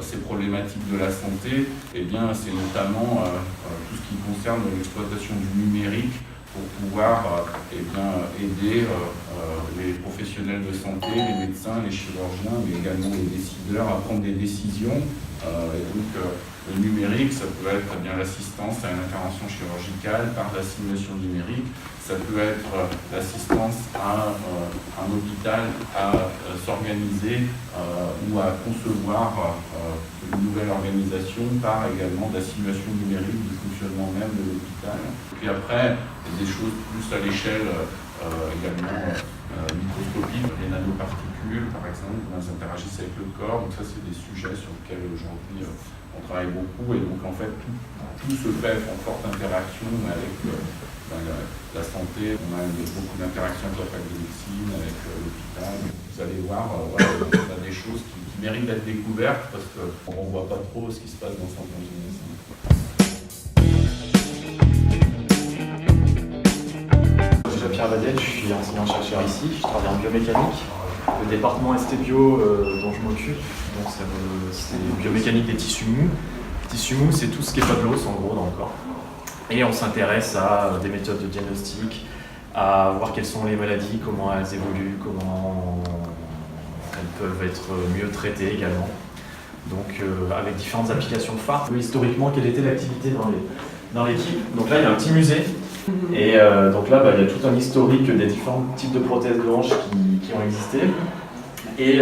ces problématiques de la santé, eh bien, c'est notamment tout ce qui concerne l'exploitation du numérique pour pouvoir eh bien, aider les professionnels de santé, les médecins, les chirurgiens, mais également les décideurs à prendre des décisions. Et donc, le numérique, ça peut être eh bien l'assistance à une intervention chirurgicale par la simulation numérique, ça peut être l'assistance à un hôpital à s'organiser ou à concevoir une nouvelle organisation par également de la simulation numérique du fonctionnement même de l'hôpital. Puis après, des choses plus à l'échelle également microscopique, les nanoparticules par exemple, elles interagissent avec le corps, donc ça c'est des sujets sur lesquels aujourd'hui on travaille beaucoup, et donc en fait tout se fait en forte interaction avec la santé. On a beaucoup d'interactions avec la fac de médecine, avec l'hôpital. Vous allez voir, voilà, on a des choses qui méritent d'être découvertes parce qu'on ne voit pas trop ce qui se passe dans certains organismes. Pierre Vadel, je suis enseignant-chercheur ici, je travaille en biomécanique. Le département ST-Bio dont je m'occupe, c'est biomécanique des tissus mous. Tissus mous, c'est tout ce qui n'est pas de l'os en gros dans le corps. Et on s'intéresse à des méthodes de diagnostic, à voir quelles sont les maladies, comment elles évoluent, comment elles peuvent être mieux traitées également. Donc avec différentes applications phares. Historiquement, quelle était l'activité dans l'équipe? Donc là, il y a un petit musée. Et donc là, il y a tout un historique des différents types de prothèses de hanches qui ont existé. Et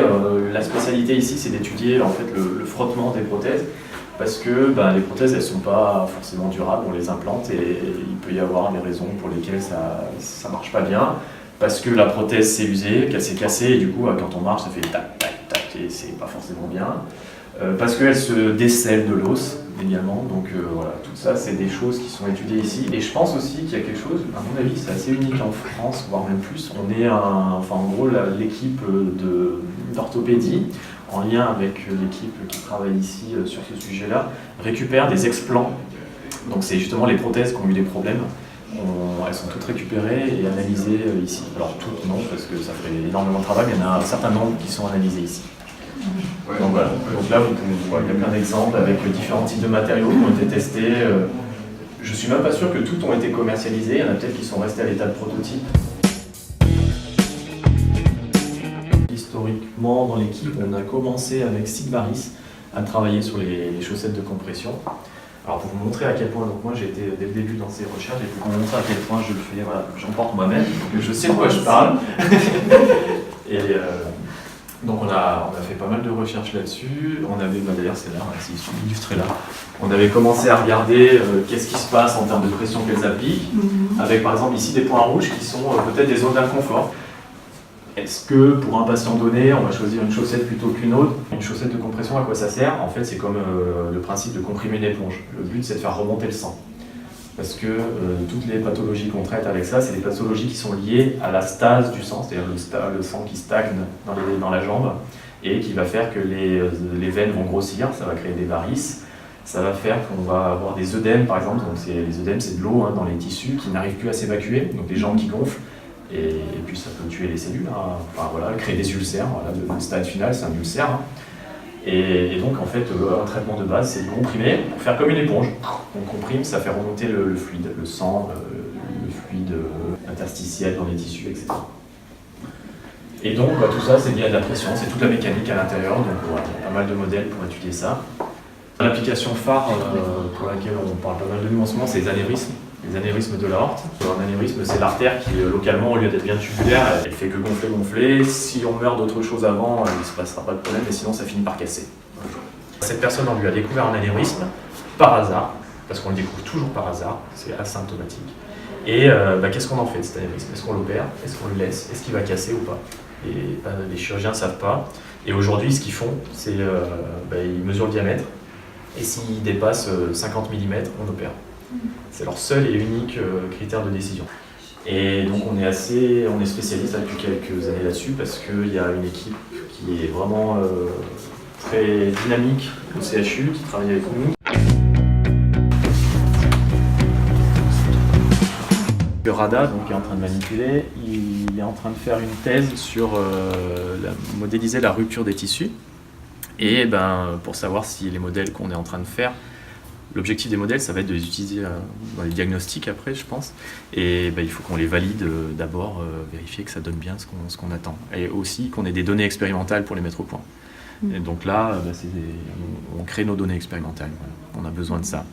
la spécialité ici, c'est d'étudier en fait le frottement des prothèses, parce que les prothèses, elles ne sont pas forcément durables, on les implante et il peut y avoir des raisons pour lesquelles ça ne marche pas bien, parce que la prothèse s'est usée, qu'elle s'est cassée, et du coup, quand on marche, ça fait tac, tac, tac, et c'est pas forcément bien. Parce qu'elle se décèle de l'os également, donc voilà, tout ça c'est des choses qui sont étudiées ici. Et je pense aussi qu'il y a quelque chose, à mon avis c'est assez unique en France, voire même plus. On est en gros l'équipe d'orthopédie, en lien avec l'équipe qui travaille ici sur ce sujet-là, récupère des explants. Donc c'est justement les prothèses qui ont eu des problèmes. Elles sont toutes récupérées et analysées ici. Alors toutes non, parce que ça fait énormément de travail, mais il y en a un certain nombre qui sont analysées ici. Donc voilà, donc là vous pouvez voir, il y a plein d'exemples avec différents types de matériaux qui ont été testés. Je ne suis même pas sûr que tout ont été commercialisés, il y en a peut-être qui sont restés à l'état de prototype. Historiquement dans l'équipe, on a commencé avec Sigvaris à travailler sur les chaussettes de compression. Alors pour vous montrer à quel point, donc moi j'ai été dès le début dans ces recherches, et pour vous montrer à quel point je le fais, voilà, j'en porte moi-même, donc je sais de quoi je parle. Et donc on a fait pas mal de recherches là-dessus. On avait, d'ailleurs c'est là, c'est illustré là. On avait commencé à regarder qu'est-ce qui se passe en termes de pression qu'elles appliquent, avec par exemple ici des points rouges qui sont peut-être des zones d'inconfort. Est-ce que pour un patient donné, on va choisir une chaussette plutôt qu'une autre? Une chaussette de compression, à quoi ça sert? En fait, c'est comme le principe de comprimer une éponge. Le but, c'est de faire remonter le sang. Parce que toutes les pathologies qu'on traite avec ça, c'est des pathologies qui sont liées à la stase du sang, c'est-à-dire le sang qui stagne dans la jambe, et qui va faire que les veines vont grossir, ça va créer des varices, ça va faire qu'on va avoir des œdèmes par exemple. Donc les œdèmes, c'est de l'eau dans les tissus qui n'arrivent plus à s'évacuer, donc les jambes qui gonflent. Et puis ça peut tuer les cellules, enfin, voilà, créer des ulcères. Voilà, le stade final, c'est un ulcère. Et donc en fait, un traitement de base, c'est de comprimer pour faire comme une éponge. On comprime, ça fait remonter le fluide, le sang, le fluide interstitiel dans les tissus, etc. Et donc tout ça, c'est lié à de la pression, c'est toute la mécanique à l'intérieur. Donc voilà, il y a pas mal de modèles pour étudier ça. L'application phare pour laquelle on parle pas mal de nous en ce moment, c'est les anévrismes. Les anévrismes de l'aorte. Un anévrisme, c'est l'artère qui, localement, au lieu d'être bien tubulaire, elle fait que gonfler. Si on meurt d'autre chose avant, il ne se passera pas de problème, mais sinon ça finit par casser. Cette personne, on lui a découvert un anévrisme par hasard, parce qu'on le découvre toujours par hasard, c'est asymptomatique. Et qu'est-ce qu'on en fait de cet anévrisme? Est-ce qu'on l'opère? Est-ce qu'on le laisse? Est-ce qu'il va casser ou pas? Et les chirurgiens ne savent pas. Et aujourd'hui, ce qu'ils font, c'est ils mesurent le diamètre, et s'il dépasse 50 mm, on opère. C'est leur seul et unique critère de décision. Et donc on est spécialiste depuis quelques années là-dessus, parce qu'il y a une équipe qui est vraiment très dynamique au CHU, qui travaille avec nous. Le RADA donc, est en train de manipuler, il est en train de faire une thèse sur modéliser la rupture des tissus. Et pour savoir si les modèles qu'on est en train de faire, l'objectif des modèles, ça va être de les utiliser dans les diagnostics après, je pense. Et il faut qu'on les valide d'abord, vérifier que ça donne bien ce qu'on attend. Et aussi qu'on ait des données expérimentales pour les mettre au point. Et donc là, on crée nos données expérimentales. Voilà. On a besoin de ça.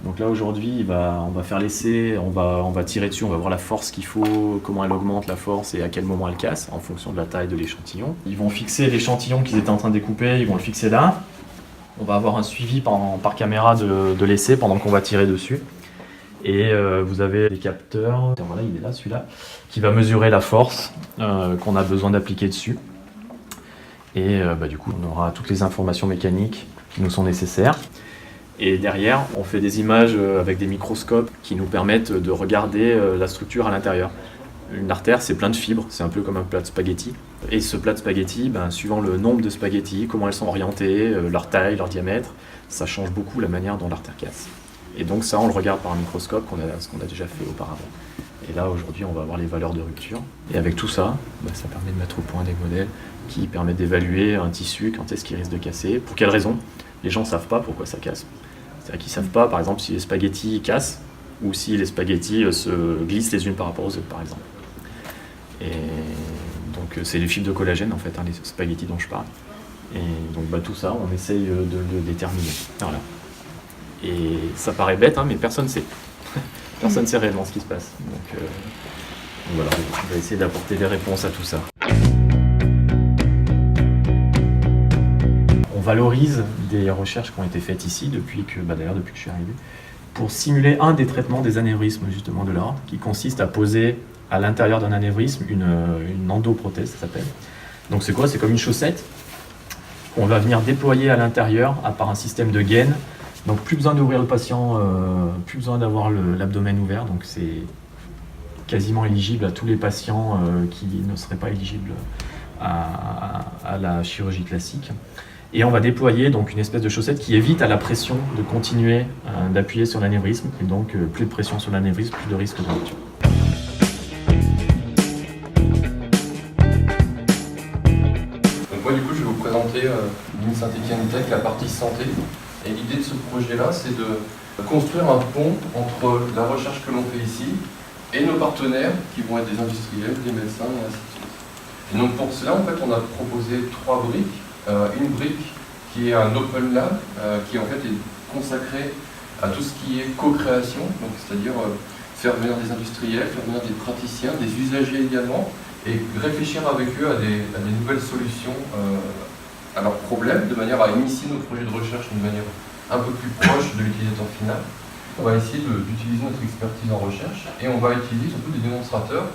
Donc là, aujourd'hui, on va faire l'essai, on va tirer dessus, on va voir la force qu'il faut, comment elle augmente la force et à quel moment elle casse, en fonction de la taille de l'échantillon. Ils vont fixer l'échantillon qu'ils étaient en train de découper, ils vont le fixer là. On va avoir un suivi par caméra de l'essai pendant qu'on va tirer dessus. Et vous avez des capteurs, voilà, il est là celui-là, qui va mesurer la force qu'on a besoin d'appliquer dessus. Et du coup, on aura toutes les informations mécaniques qui nous sont nécessaires. Et derrière, on fait des images avec des microscopes qui nous permettent de regarder la structure à l'intérieur. Une artère, c'est plein de fibres, c'est un peu comme un plat de spaghettis. Et ce plat de spaghettis, suivant le nombre de spaghettis, comment elles sont orientées, leur taille, leur diamètre, ça change beaucoup la manière dont l'artère casse. Et donc ça, on le regarde par un microscope, ce qu'on a déjà fait auparavant. Et là, aujourd'hui, on va avoir les valeurs de rupture. Et avec tout ça, ça permet de mettre au point des modèles qui permettent d'évaluer un tissu, quand est-ce qu'il risque de casser, pour quelles raisons. Les gens ne savent pas pourquoi ça casse. C'est-à-dire qu'ils ne savent pas, par exemple, si les spaghettis cassent ou si les spaghettis se glissent les unes par rapport aux autres, par exemple. Et donc, c'est les fibres de collagène, en fait, les spaghettis dont je parle. Et donc, tout ça, on essaye de le déterminer. Voilà. Et ça paraît bête, mais personne ne sait. Personne ne sait réellement ce qui se passe. Donc voilà, on va essayer d'apporter des réponses à tout ça. On valorise des recherches qui ont été faites ici depuis que je suis arrivé, pour simuler un des traitements des anévrismes justement de l'aorte, qui consiste à poser à l'intérieur d'un anévrisme une endoprothèse, ça s'appelle. Donc c'est quoi? C'est comme une chaussette qu'on va venir déployer à l'intérieur par un système de gaine. Donc plus besoin d'ouvrir le patient, plus besoin d'avoir l'abdomen ouvert, donc c'est quasiment éligible à tous les patients qui ne seraient pas éligibles à la chirurgie classique. Et on va déployer donc une espèce de chaussette qui évite à la pression de continuer d'appuyer sur l'anévrisme, et donc plus de pression sur l'anévrisme, plus de risque de rupture. Donc moi du coup je vais vous présenter l'Insaint-Étienne Tech, la partie santé. Et l'idée de ce projet-là, c'est de construire un pont entre la recherche que l'on fait ici et nos partenaires, qui vont être des industriels, des médecins, et ainsi de suite. Et donc pour cela, en fait, on a proposé 3 briques. Une brique qui est un Open Lab, qui en fait est consacrée à tout ce qui est co-création, donc c'est-à-dire faire venir des industriels, faire venir des praticiens, des usagers également, et réfléchir avec eux à des nouvelles solutions à leurs problèmes, de manière à initier nos projets de recherche d'une manière un peu plus proche de l'utilisateur final. On va essayer d'utiliser notre expertise en recherche et on va utiliser surtout des démonstrateurs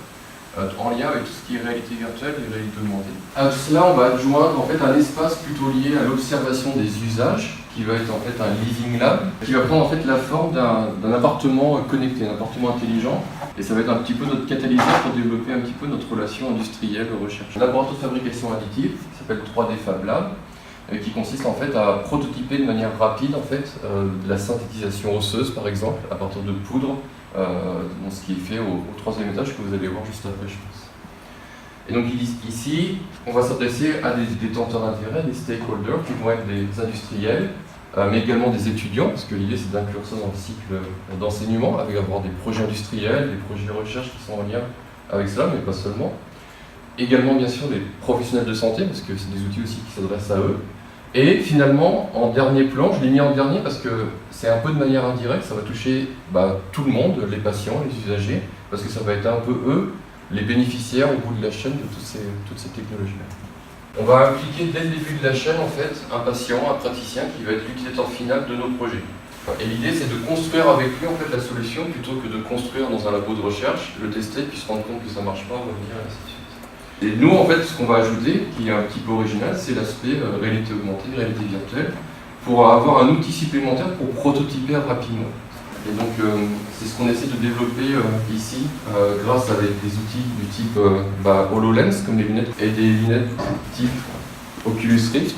en lien avec tout ce qui est réalité virtuelle et réalité augmentée. À cela, on va adjoindre en fait un espace plutôt lié à l'observation des usages, qui va être en fait un living lab, qui va prendre en fait la forme d'un appartement connecté, un appartement intelligent. Et ça va être un petit peu notre catalyseur pour développer un petit peu notre relation industrielle recherche. Un laboratoire de fabrication additive, qui s'appelle 3D Fab Lab, qui consiste en fait à prototyper de manière rapide en fait, de la synthétisation osseuse par exemple, à partir de poudre, ce qui est fait au 3e étage que vous allez voir juste après je pense. Et donc ici, on va s'adresser à des détenteurs d'intérêt, des stakeholders qui vont être des industriels, mais également des étudiants, parce que l'idée c'est d'inclure ça dans le cycle d'enseignement, avec avoir des projets industriels, des projets de recherche qui sont en lien avec cela, mais pas seulement. Également bien sûr des professionnels de santé, parce que c'est des outils aussi qui s'adressent à eux. Et finalement, en dernier plan, je l'ai mis en dernier parce que c'est un peu de manière indirecte, ça va toucher tout le monde, les patients, les usagers, parce que ça va être un peu eux, les bénéficiaires au bout de la chaîne de toutes ces technologies-là. On va impliquer dès le début de la chaîne en fait un patient, un praticien qui va être l'utilisateur final de nos projets. Et l'idée c'est de construire avec lui en fait la solution plutôt que de construire dans un labo de recherche, le tester, puis se rendre compte que ça ne marche pas, revenir et ainsi de suite. Et nous en fait ce qu'on va ajouter, qui est un petit peu original, c'est l'aspect réalité augmentée, réalité virtuelle, pour avoir un outil supplémentaire pour prototyper rapidement. Et donc c'est ce qu'on essaie de développer ici grâce à des outils du type HoloLens comme les lunettes et des lunettes type Oculus Rift.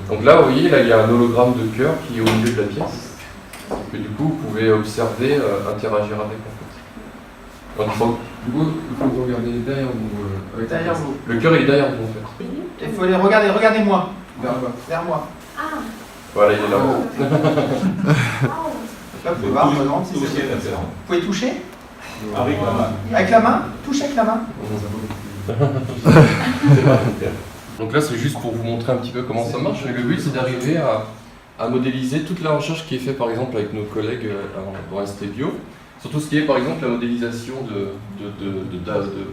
Donc là vous voyez, là il y a un hologramme de cœur qui est au milieu de la pièce. Que du coup vous pouvez observer, interagir avec en fait. Donc, du coup il faut que vous regardiez derrière vous. Derrière vous. Le cœur il est derrière vous en fait. Il faut les regarder, regardez-moi. Vers moi. Voilà, il est là. Là, vous pouvez voir, par exemple, si vous pouvez toucher avec la main. Avec la main? Touchez avec la main. Donc là, c'est juste pour vous montrer un petit peu comment ça marche. Mais le but, c'est d'arriver à modéliser toute la recherche qui est faite, par exemple, avec nos collègues dans ST Bio. Sur tout ce qui est, par exemple, la modélisation de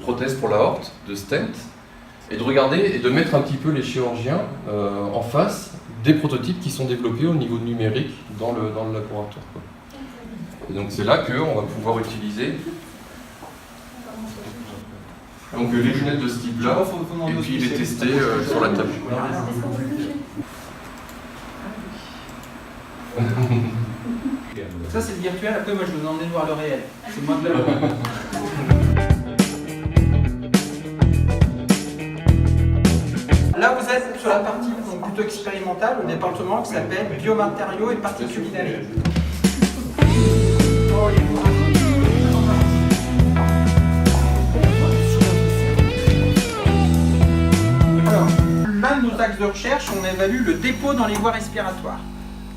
prothèses pour la horte, de stent, et de regarder et de mettre un petit peu les chirurgiens en face des prototypes qui sont développés au niveau numérique dans le laboratoire, quoi. Et donc c'est là qu'on va pouvoir utiliser donc, les lunettes de ce type-là, et puis les tester sur la table. Ça c'est le virtuel, après moi je vais vous emmener voir le réel. C'est moins de la Là vous êtes sur la partie donc, plutôt expérimentale, au département qui s'appelle biomatériaux et particules inhalées. Alors, l'un de nos axes de recherche, on évalue le dépôt dans les voies respiratoires.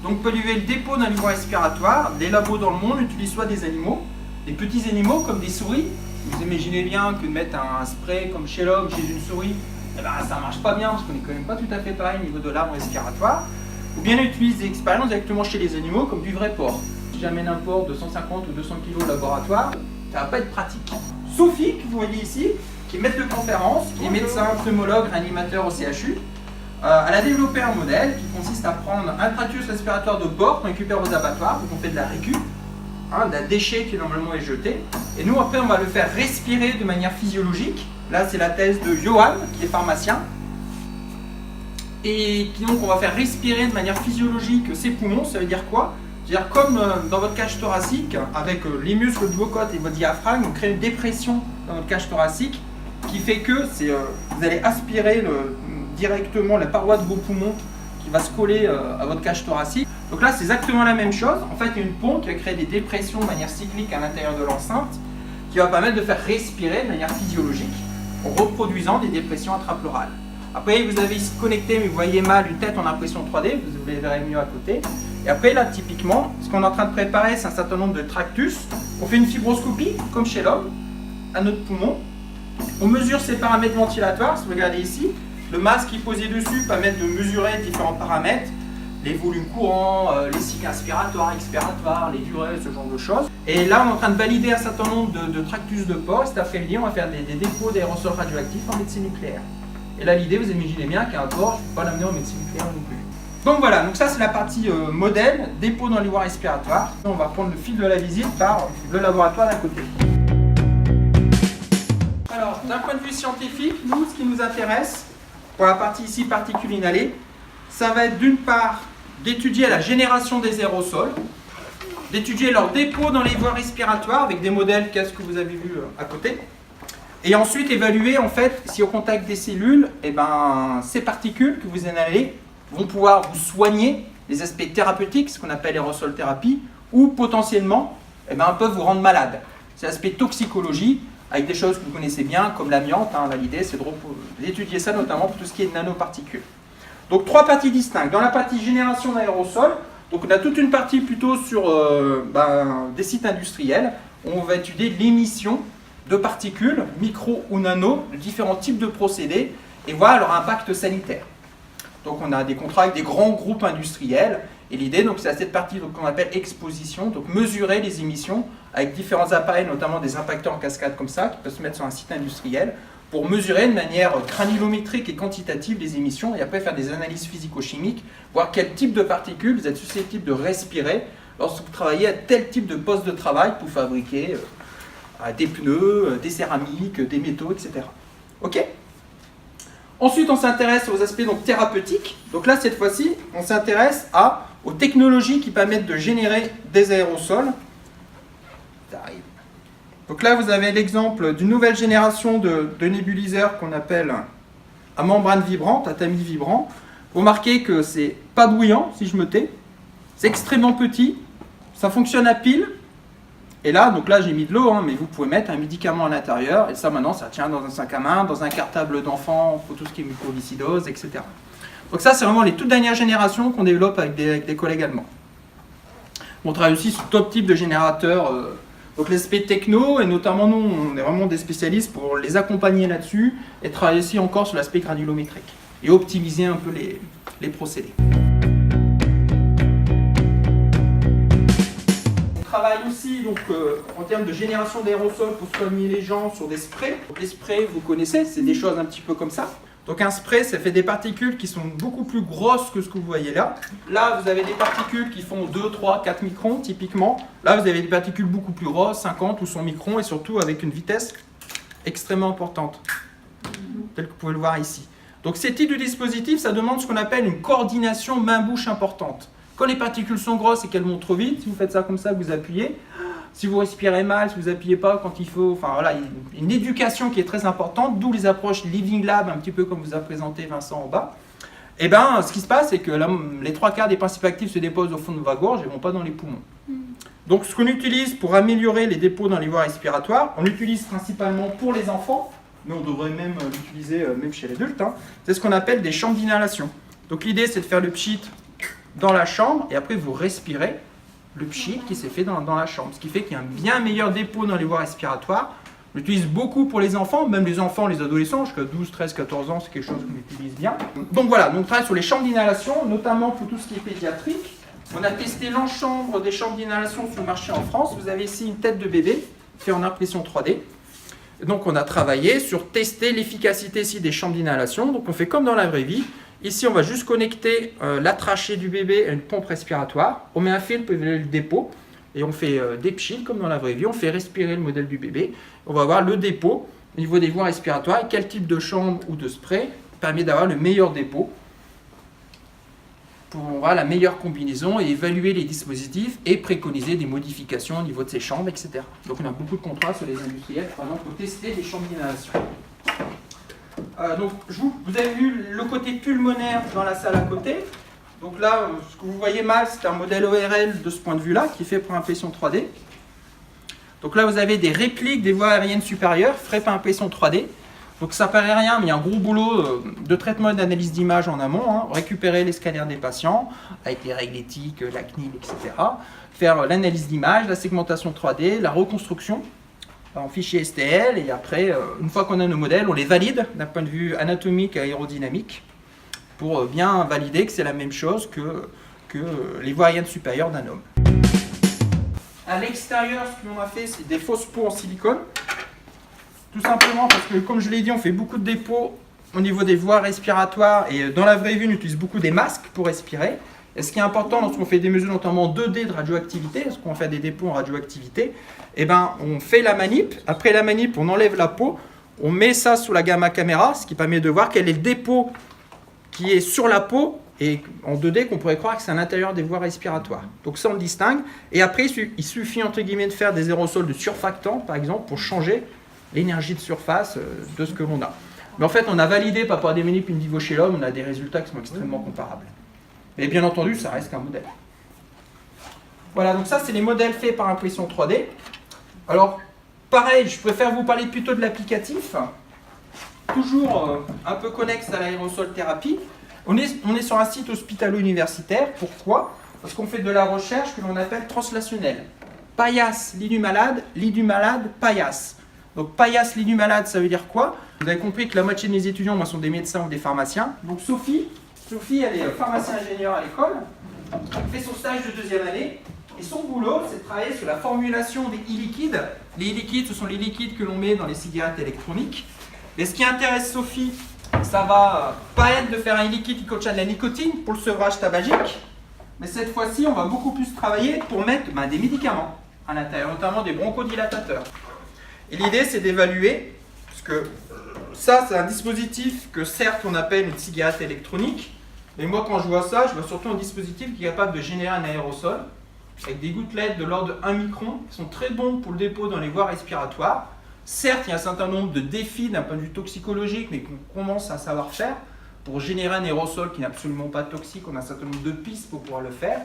Donc pour évaluer le dépôt dans les voies respiratoires, des labos dans le monde utilisent soit des animaux, des petits animaux comme des souris. Vous imaginez bien que de mettre un spray comme chez l'homme, chez une souris, eh ben, ça ne marche pas bien parce qu'on n'est quand même pas tout à fait pareil au niveau de l'arbre respiratoire. Ou bien on utilise des expériences directement chez les animaux comme du vrai porc. Si j'amène un porc de 150 ou 200 kg au laboratoire, ça ne va pas être pratique. Sophie, que vous voyez ici, qui est maître de conférence, qui est médecin, pneumologue, réanimateur au CHU, elle a développé un modèle qui consiste à prendre un tractus respiratoire de porc qu'on récupère aux abattoirs, donc on fait de la récup, d'un déchet qui normalement est jeté, et nous après on va le faire respirer de manière physiologique. Là c'est la thèse de Johan, qui est pharmacien, et qui donc on va faire respirer de manière physiologique ses poumons. Ça veut dire quoi? C'est-à-dire comme dans votre cage thoracique, avec les muscles du haut-côte et votre diaphragme, on crée une dépression dans votre cage thoracique, qui fait que vous allez aspirer directement la paroi de vos poumons qui va se coller à votre cage thoracique. Donc là c'est exactement la même chose. En fait il y a une pompe qui va créer des dépressions de manière cyclique à l'intérieur de l'enceinte, qui va permettre de faire respirer de manière physiologique en reproduisant des dépressions intrapleurales. Après vous avez ici connecté, mais vous voyez mal, une tête en impression 3D, vous les verrez mieux à côté. Et après là typiquement, ce qu'on est en train de préparer, c'est un certain nombre de tractus. On fait une fibroscopie comme chez l'homme à notre poumon. On mesure ses paramètres ventilatoires, si vous regardez ici. Le masque qui est posé dessus permet de mesurer différents paramètres, les volumes courants, les cycles inspiratoires, expiratoires, les durées, ce genre de choses. Et là, on est en train de valider un certain nombre de tractus de porc. Cet après-midi, on va faire des dépôts d'aérosols radioactifs en médecine nucléaire. Et là, l'idée, vous imaginez bien qu'un porc, je ne peux pas l'amener en médecine nucléaire non plus. Donc voilà, donc ça c'est la partie modèle, dépôt dans les voies respiratoires. On va prendre le fil de la visite par le laboratoire d'à côté. Alors, d'un point de vue scientifique, nous, ce qui nous intéresse, pour la partie ici, particules inhalées, ça va être d'une part d'étudier la génération des aérosols, d'étudier leur dépôt dans les voies respiratoires avec des modèles, qu'est-ce que vous avez vu à côté, et ensuite évaluer en fait si au contact des cellules, ces particules que vous inhalez vont pouvoir vous soigner les aspects thérapeutiques, ce qu'on appelle aérosol thérapie, ou potentiellement peuvent vous rendre malade. C'est l'aspect toxicologie, avec des choses que vous connaissez bien, comme l'amiante. L'idée, c'est d'étudier ça notamment pour tout ce qui est nanoparticules. Donc, trois parties distinctes. Dans la partie génération d'aérosols, donc on a toute une partie plutôt sur des sites industriels, où on va étudier l'émission de particules, micro ou nano, de différents types de procédés, et voir leur impact sanitaire. Donc, on a des contrats avec des grands groupes industriels, et l'idée, c'est à cette partie qu'on appelle exposition, donc mesurer les émissions avec différents appareils, notamment des impacteurs en cascade comme ça, qui peuvent se mettre sur un site industriel, pour mesurer de manière granulométrique et quantitative les émissions, et après faire des analyses physico-chimiques, voir quel type de particules vous êtes susceptible de respirer lorsque vous travaillez à tel type de poste de travail pour fabriquer des pneus, des céramiques, des métaux, etc. Ok ? Ensuite, on s'intéresse aux aspects thérapeutiques. Donc là, cette fois-ci, on s'intéresse aux technologies qui permettent de générer des aérosols. Ça arrive. Donc là, vous avez l'exemple d'une nouvelle génération de nébuliseurs qu'on appelle à membrane vibrante, à tamis vibrant. Vous remarquez que c'est pas bruyant, si je me tais. C'est extrêmement petit. Ça fonctionne à pile. Et là, j'ai mis de l'eau, mais vous pouvez mettre un médicament à l'intérieur. Et ça, maintenant, ça tient dans un sac à main, dans un cartable d'enfant, pour tout ce qui est mucoviscidose, etc. Donc ça, c'est vraiment les toutes dernières générations qu'on développe avec des collègues allemands. On travaille aussi sur top type de générateurs, donc l'aspect techno, et notamment nous, on est vraiment des spécialistes pour les accompagner là-dessus, et travailler aussi encore sur l'aspect granulométrique, et optimiser un peu les procédés. On travaille aussi donc, en termes de génération d'aérosols pour soigner les gens sur des sprays. Donc, les sprays, vous connaissez, c'est des choses un petit peu comme ça. Donc un spray, ça fait des particules qui sont beaucoup plus grosses que ce que vous voyez là. Là, vous avez des particules qui font 2, 3, 4 microns typiquement. Là, vous avez des particules beaucoup plus grosses, 50 ou 100 microns, et surtout avec une vitesse extrêmement importante, tel que vous pouvez le voir ici. Donc ces types de dispositifs, ça demande ce qu'on appelle une coordination main-bouche importante. Quand les particules sont grosses et qu'elles vont trop vite, si vous faites ça comme ça, vous appuyez. Si vous respirez mal, si vous n'appuyez pas quand il faut, enfin voilà, une éducation qui est très importante, d'où les approches Living Lab, un petit peu comme vous a présenté Vincent en bas. Et bien, ce qui se passe, c'est que là, les 3/4 des principes actifs se déposent au fond de la gorge et ne vont pas dans les poumons. Donc, ce qu'on utilise pour améliorer les dépôts dans les voies respiratoires, on l'utilise principalement pour les enfants, mais on devrait même l'utiliser même chez l'adulte. Hein. C'est ce qu'on appelle des chambres d'inhalation. Donc, l'idée, c'est de faire le pchit dans la chambre et après, vous respirez le pchit qui s'est fait dans la chambre. Ce qui fait qu'il y a un bien meilleur dépôt dans les voies respiratoires. On l'utilise beaucoup pour les enfants, même les enfants, les adolescents, jusqu'à 12, 13, 14 ans, c'est quelque chose qu'on utilise bien. Donc voilà, on travaille sur les chambres d'inhalation, notamment pour tout ce qui est pédiatrique. On a testé l'ensemble des chambres d'inhalation sur le marché en France. Vous avez ici une tête de bébé fait en impression 3D. Donc on a travaillé sur tester l'efficacité ici des chambres d'inhalation. Donc on fait comme dans la vraie vie. Ici, on va juste connecter la trachée du bébé à une pompe respiratoire. On met un fil pour évaluer le dépôt et on fait des pchits comme dans la vraie vie. On fait respirer le modèle du bébé. On va voir le dépôt au niveau des voies respiratoires et quel type de chambre ou de spray permet d'avoir le meilleur dépôt pour avoir la meilleure combinaison et évaluer les dispositifs et préconiser des modifications au niveau de ces chambres, etc. Donc on a beaucoup de contrats sur les industriels, par exemple, pour tester des chambres d'inhalation. Donc, vous avez vu le côté pulmonaire dans la salle à côté. Donc là, ce que vous voyez mal, c'est un modèle ORL de ce point de vue-là, qui est fait par impression 3D. Donc là, vous avez des répliques des voies aériennes supérieures, faites par impression 3D. Donc ça paraît rien, mais il y a un gros boulot de traitement et d'analyse d'image en amont. Hein. Récupérer les scanners des patients, avec les règles éthiques, la CNIL, etc. Faire l'analyse d'image, la segmentation 3D, la reconstruction en fichier STL, et après, une fois qu'on a nos modèles, on les valide d'un point de vue anatomique et aérodynamique pour bien valider que c'est la même chose que les voies aériennes supérieures d'un homme. À l'extérieur, ce qu'on a fait, c'est des fausses peaux en silicone. Tout simplement parce que, comme je l'ai dit, on fait beaucoup de dépôts au niveau des voies respiratoires, et dans la vraie vie, on utilise beaucoup des masques pour respirer. Et ce qui est important lorsqu'on fait des mesures notamment 2D de radioactivité, lorsqu'on fait des dépôts en radioactivité, eh ben, on fait la manip. Après la manip, on enlève la peau, on met ça sous la gamma caméra, ce qui permet de voir quel est le dépôt qui est sur la peau, et en 2D qu'on pourrait croire que c'est à l'intérieur des voies respiratoires. Donc ça, on le distingue. Et après, il suffit entre guillemets de faire des aérosols de surfactants, par exemple, pour changer l'énergie de surface de ce que l'on a. Mais en fait, on a validé par rapport à des manip in vivo chez l'homme, on a des résultats qui sont extrêmement comparables. Mais bien entendu, ça reste qu'un modèle. Voilà, donc ça, c'est les modèles faits par impression 3D. Alors, pareil, je préfère vous parler plutôt de l'applicatif. Toujours un peu connexe à l'aérosol thérapie. On est sur un site hospitalo-universitaire. Pourquoi? Parce qu'on fait de la recherche que l'on appelle translationnelle. Paillasse, lit du malade, paillasse. Donc paillasse, lit du malade, ça veut dire quoi? Vous avez compris que la moitié de mes étudiants, moi, sont des médecins ou des pharmaciens. Donc Sophie, elle est pharmacien-ingénieur à l'école, elle fait son stage de 2e année, et son boulot, c'est de travailler sur la formulation des e-liquides. Les e-liquides, ce sont les liquides que l'on met dans les cigarettes électroniques. Et ce qui intéresse Sophie, ça va pas être de faire un e-liquide qui contient de la nicotine pour le sevrage tabagique, mais cette fois-ci, on va beaucoup plus travailler pour mettre des médicaments à l'intérieur, notamment des bronchodilatateurs. Et l'idée, c'est d'évaluer, parce que ça, c'est un dispositif que certes, on appelle une cigarette électronique, mais moi, quand je vois ça, je vois surtout un dispositif qui est capable de générer un aérosol avec des gouttelettes de l'ordre de 1 micron qui sont très bons pour le dépôt dans les voies respiratoires. Certes, il y a un certain nombre de défis d'un point de vue toxicologique, mais qu'on commence à savoir faire pour générer un aérosol qui n'est absolument pas toxique. On a un certain nombre de pistes pour pouvoir le faire.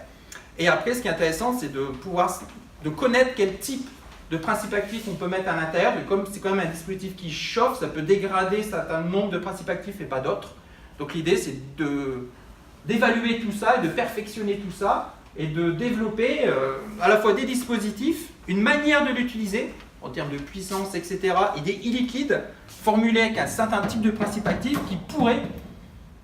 Et après, ce qui est intéressant, c'est de connaître quel type de principes actifs on peut mettre à l'intérieur. Mais comme c'est quand même un dispositif qui chauffe, ça peut dégrader un certain nombre de principes actifs et pas d'autres. Donc l'idée, c'est d'évaluer tout ça et de perfectionner tout ça et de développer à la fois des dispositifs, une manière de l'utiliser en termes de puissance, etc. et des e-liquides formulés avec un certain type de principe actif qui pourrait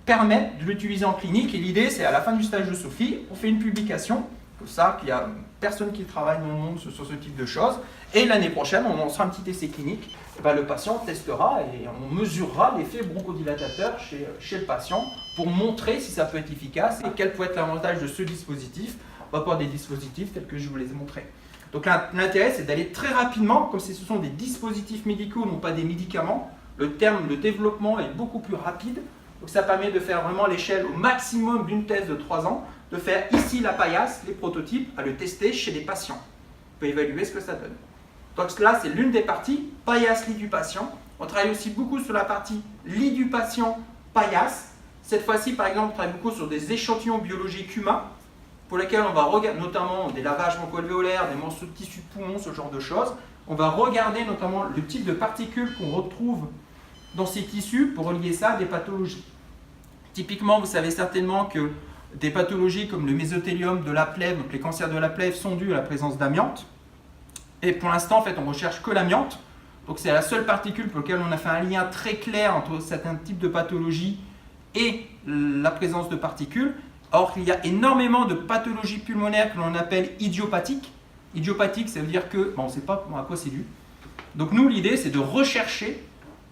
permettre de l'utiliser en clinique. Et l'idée, c'est à la fin du stage de Sophie, on fait une publication, comme ça, qu'il n'y a personne qui travaille dans le monde sur ce type de choses. Et l'année prochaine, on lancera un petit essai clinique. Et ben, le patient testera et on mesurera l'effet bronchodilatateur chez le patient pour montrer si ça peut être efficace et quel peut être l'avantage de ce dispositif par rapport à des dispositifs tels que je vous les ai montrés. Donc l'intérêt, c'est d'aller très rapidement, comme ce sont des dispositifs médicaux, non pas des médicaments. Le développement est beaucoup plus rapide. Donc ça permet de faire vraiment l'échelle au maximum d'une thèse de 3 ans, de faire ici la paillasse, les prototypes, à le tester chez les patients. On peut évaluer ce que ça donne. Donc là, c'est l'une des parties, paillasse, lit du patient. On travaille aussi beaucoup sur la partie lit du patient, paillasse. Cette fois-ci, par exemple, on travaille beaucoup sur des échantillons biologiques humains, pour lesquels on va regarder notamment des lavages broncho-alvéolaires, des morceaux de tissu de poumon, ce genre de choses. On va regarder notamment le type de particules qu'on retrouve dans ces tissus pour relier ça à des pathologies. Typiquement, vous savez certainement que des pathologies comme le mésothélium de la plèvre, donc les cancers de la plèvre, sont dus à la présence d'amiante. Et pour l'instant, en fait, on ne recherche que l'amiante. Donc c'est la seule particule pour laquelle on a fait un lien très clair entre certains types de pathologies et la présence de particules. Or, il y a énormément de pathologies pulmonaires que l'on appelle idiopathiques. Idiopathique, ça veut dire que on ne sait pas à quoi c'est dû. Donc nous, l'idée, c'est de rechercher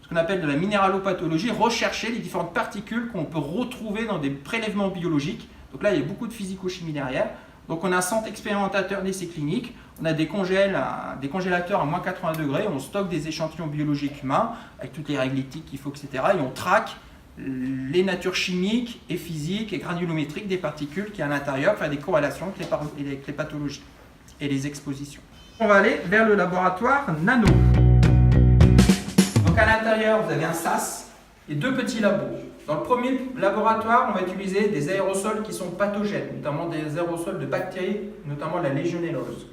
ce qu'on appelle de la minéralopathologie, rechercher les différentes particules qu'on peut retrouver dans des prélèvements biologiques. Donc là, il y a beaucoup de physico-chimie derrière. Donc on a un centre expérimentateur d'essais cliniques, on a des congélateurs à moins 80 degrés, on stocke des échantillons biologiques humains avec toutes les règles éthiques qu'il faut, etc. Et on traque les natures chimiques et physiques et granulométriques des particules qui, à l'intérieur, faire des corrélations avec les pathologies et les expositions. On va aller vers le laboratoire nano. Donc à l'intérieur, vous avez un SAS et 2 petits labos. Dans le premier laboratoire, on va utiliser des aérosols qui sont pathogènes, notamment des aérosols de bactéries, notamment la légionellose.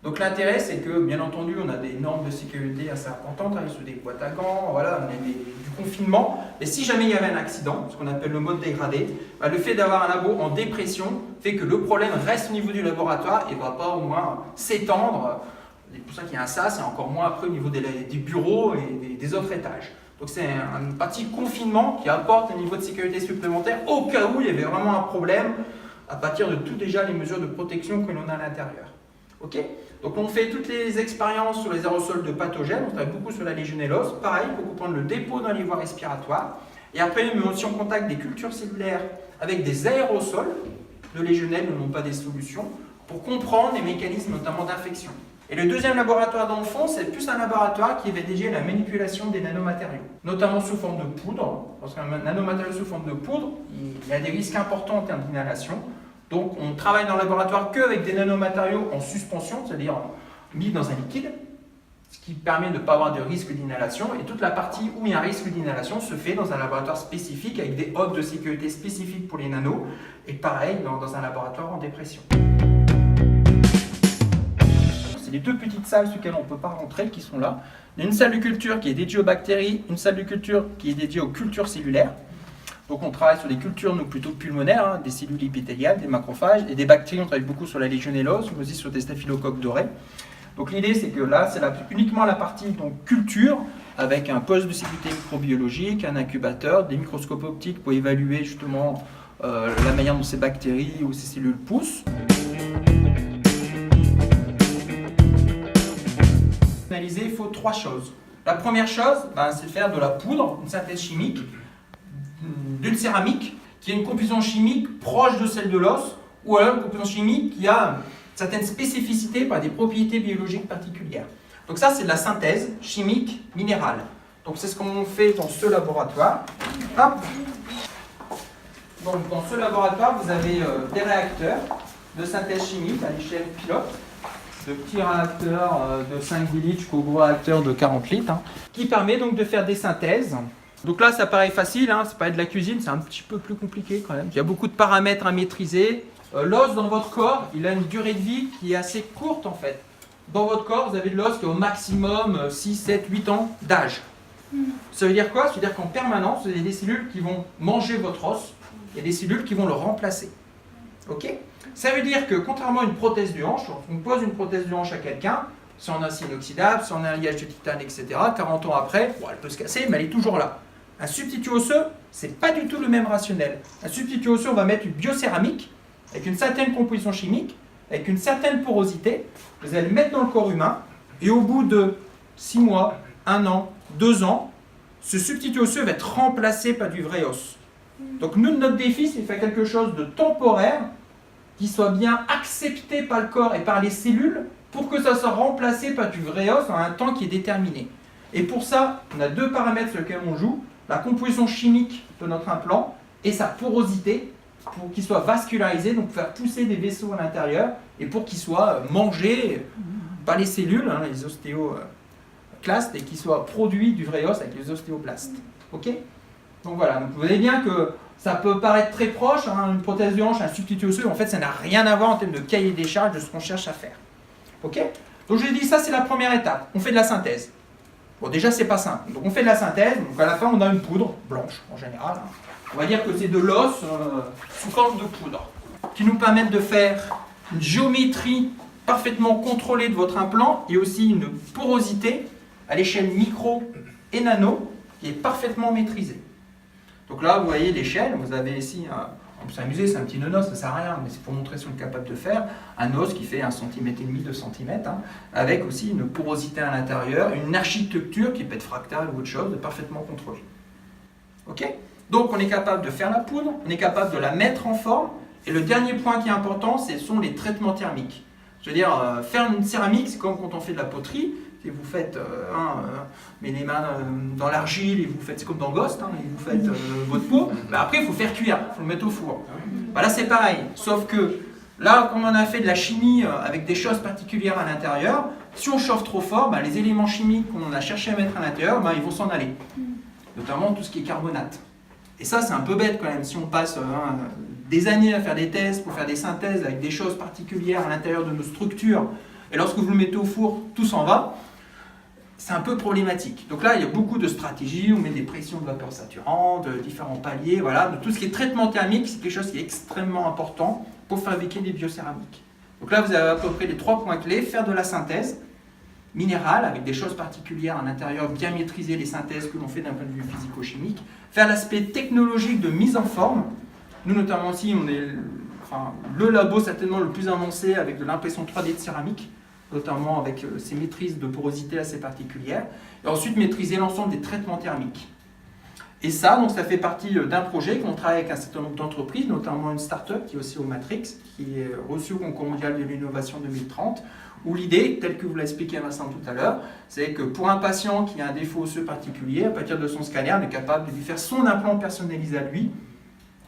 Donc l'intérêt, c'est que, bien entendu, on a des normes de sécurité assez importantes, on travaille sur des boîtes à gants, voilà, on a du confinement. Et si jamais il y avait un accident, ce qu'on appelle le mode dégradé, le fait d'avoir un labo en dépression fait que le problème reste au niveau du laboratoire et ne va pas au moins s'étendre. C'est pour ça qu'il y a un SAS et encore moins après au niveau des bureaux et des autres étages. Donc c'est une partie confinement qui apporte un niveau de sécurité supplémentaire au cas où il y avait vraiment un problème à partir de tout déjà les mesures de protection que l'on a à l'intérieur. Ok ? Donc on fait toutes les expériences sur les aérosols de pathogènes, on travaille beaucoup sur la légionellose, pareil, il faut comprendre le dépôt dans les voies respiratoires. Et après, on met aussi en contact des cultures cellulaires avec des aérosols de légionelles, non pas des solutions, pour comprendre les mécanismes notamment d'infection. Et le deuxième laboratoire dans le fond, c'est plus un laboratoire qui va dédié à la manipulation des nanomatériaux, notamment sous forme de poudre, parce qu'un nanomatériau sous forme de poudre, il a des risques importants en termes d'inhalation. Donc on travaille dans le laboratoire qu'avec des nanomatériaux en suspension, c'est-à-dire mis dans un liquide, ce qui permet de ne pas avoir de risque d'inhalation. Et toute la partie où il y a un risque d'inhalation se fait dans un laboratoire spécifique avec des hôtes de sécurité spécifiques pour les nanos, et pareil dans un laboratoire en dépression. C'est les 2 petites salles sur lesquelles on ne peut pas rentrer qui sont là. Il y a une salle de culture qui est dédiée aux bactéries, une salle de culture qui est dédiée aux cultures cellulaires. Donc on travaille sur des cultures plutôt pulmonaires, des cellules épithéliales, des macrophages, et des bactéries, on travaille beaucoup sur la légionellose, mais aussi sur des staphylocoques dorés. Donc l'idée, c'est que là, c'est uniquement la partie donc, culture, avec un poste de sécurité microbiologique, un incubateur, des microscopes optiques pour évaluer justement la manière dont ces bactéries ou ces cellules poussent. Analyser, il faut 3 choses. La première chose, c'est de faire de la poudre, une synthèse chimique, d'une céramique qui a une composition chimique proche de celle de l'os, ou alors une composition chimique qui a certaines spécificités par des propriétés biologiques particulières. Donc ça, c'est de la synthèse chimique minérale. Donc c'est ce qu'on fait dans ce laboratoire. Hop. Donc dans ce laboratoire, vous avez des réacteurs de synthèse chimique à l'échelle pilote, de petits réacteurs de 5 litres jusqu'au gros réacteur de 40 litres, qui permet donc de faire des synthèses. Donc là, ça paraît facile, c'est pas de la cuisine, c'est un petit peu plus compliqué quand même. Il y a beaucoup de paramètres à maîtriser. L'os dans votre corps, il a une durée de vie qui est assez courte en fait. Dans votre corps, vous avez de l'os qui est au maximum 6, 7, 8 ans d'âge. Ça veut dire quoi? Ça veut dire qu'en permanence, vous avez des cellules qui vont manger votre os, et des cellules qui vont le remplacer. Ok? Ça veut dire que, contrairement à une prothèse de hanche, on pose une prothèse de hanche à quelqu'un, si on a un acier inoxydable, si on a un alliage de titane, etc., 40 ans après, bon, elle peut se casser, mais elle est toujours là. Un substitut osseux, c'est pas du tout le même rationnel. Un substitut osseux, on va mettre une biocéramique, avec une certaine composition chimique, avec une certaine porosité, vous allez le mettre dans le corps humain, et au bout de 6 mois, 1 an, 2 ans, ce substitut osseux va être remplacé par du vrai os. Donc nous, notre défi, c'est de faire quelque chose de temporaire, qui soit bien accepté par le corps et par les cellules, pour que ça soit remplacé par du vrai os en un temps qui est déterminé. Et pour ça, on a 2 paramètres sur lesquels on joue, la composition chimique de notre implant et sa porosité, pour qu'il soit vascularisé, donc pour faire pousser des vaisseaux à l'intérieur, et pour qu'il soit mangé par les cellules, hein, les ostéoclastes, et qu'il soit produit du vrai os avec les ostéoblastes. Ok? Donc voilà, donc vous voyez bien que ça peut paraître très proche, hein, une prothèse de hanche, un substitut osseux, en fait ça n'a rien à voir en termes de cahier des charges de ce qu'on cherche à faire. Ok? Donc je dis ça, c'est la première étape, on fait de la synthèse. Bon, déjà c'est pas simple, donc on fait de la synthèse, donc à la fin on a une poudre blanche en général. Hein. On va dire que c'est de l'os sous forme de poudre, qui nous permettent de faire une géométrie parfaitement contrôlée de votre implant et aussi une porosité à l'échelle micro et nano qui est parfaitement maîtrisée. Donc là, vous voyez l'échelle, vous avez ici, on peut s'amuser, c'est un petit nonos, ça ne sert à rien, mais c'est pour montrer ce qu'on est capable de faire, un os qui fait 1,5 cm, 2 cm, hein, avec aussi une porosité à l'intérieur, une architecture qui peut être fractale ou autre chose, de parfaitement contrôlée. Ok? Donc on est capable de faire la poudre, on est capable de la mettre en forme, et le dernier point qui est important, ce sont les traitements thermiques. Je veux dire, faire une céramique, c'est comme quand on fait de la poterie, si vous faites, mais les mains dans l'argile, et vous faites, c'est comme dans Ghost, hein, et vous faites votre pot, bah après il faut faire cuire, il faut le mettre au four. Bah là c'est pareil, sauf que là, comme on a fait de la chimie avec des choses particulières à l'intérieur, si on chauffe trop fort, bah, les éléments chimiques qu'on a cherché à mettre à l'intérieur, bah, ils vont s'en aller. Notamment tout ce qui est carbonate. Et ça c'est un peu bête quand même, si on passe des années à faire des tests pour faire des synthèses avec des choses particulières à l'intérieur de nos structures, et lorsque vous le mettez au four, tout s'en va, c'est un peu problématique. Donc là, il y a beaucoup de stratégies, on met des pressions de vapeur saturante, de différents paliers, voilà. De tout ce qui est traitement thermique, c'est quelque chose qui est extrêmement important pour fabriquer des biocéramiques. Donc là, vous avez à peu près les 3 points clés, faire de la synthèse minérale, avec des choses particulières à l'intérieur, bien maîtriser les synthèses que l'on fait d'un point de vue physico-chimique, faire l'aspect technologique de mise en forme. Nous, notamment aussi, on est le labo certainement le plus avancé avec de l'impression 3D de céramique, notamment avec ces maîtrises de porosité assez particulières, et ensuite maîtriser l'ensemble des traitements thermiques. Et ça, donc, ça fait partie d'un projet qu'on travaille avec un certain nombre d'entreprises, notamment une start-up qui est aussi au Matrix, qui est reçue au concours mondial de l'innovation 2030, où l'idée, telle que vous l'a expliqué Vincent tout à l'heure, c'est que pour un patient qui a un défaut osseux particulier, à partir de son scanner, on est capable de lui faire son implant personnalisé à lui,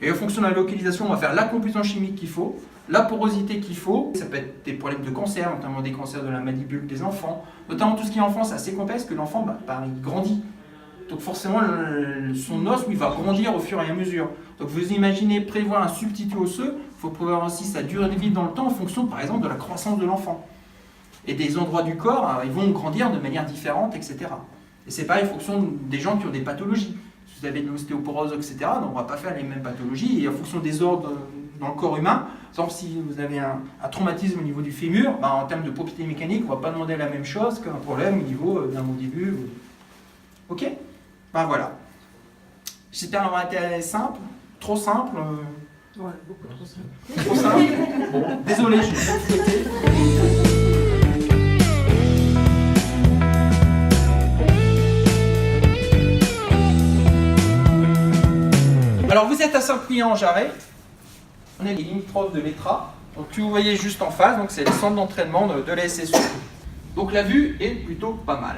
et en fonction de la localisation, on va faire la composition chimique qu'il faut, la porosité qu'il faut. Ça peut être des problèmes de cancer, notamment des cancers de la mandibule des enfants. Notamment tout ce qui est enfant, c'est assez complexe, que l'enfant, il grandit. Donc forcément, son os, lui, va grandir au fur et à mesure. Donc vous imaginez prévoir un substitut osseux, il faut prévoir aussi sa durée de vie dans le temps en fonction, par exemple, de la croissance de l'enfant. Et des endroits du corps, ils vont grandir de manière différente, etc. Et c'est pareil en fonction des gens qui ont des pathologies. Si vous avez de l'ostéoporose, etc., donc on ne va pas faire les mêmes pathologies. Et en fonction des ordres dans le corps humain, par exemple, si vous avez un traumatisme au niveau du fémur, en termes de propriété mécanique, on ne va pas demander la même chose qu'un problème au niveau d'un mandibule. Ok? Voilà. J'espère avoir été simple. Trop simple. Ouais, beaucoup trop simple. Trop simple. Bon, désolé, je suis fouetté. Alors vous êtes à Saint-Priest-en-Jarret, on est les limitrophes de l'ETRA, donc vous voyez juste en face, donc c'est les centres d'entraînement de la SSU. Donc la vue est plutôt pas mal.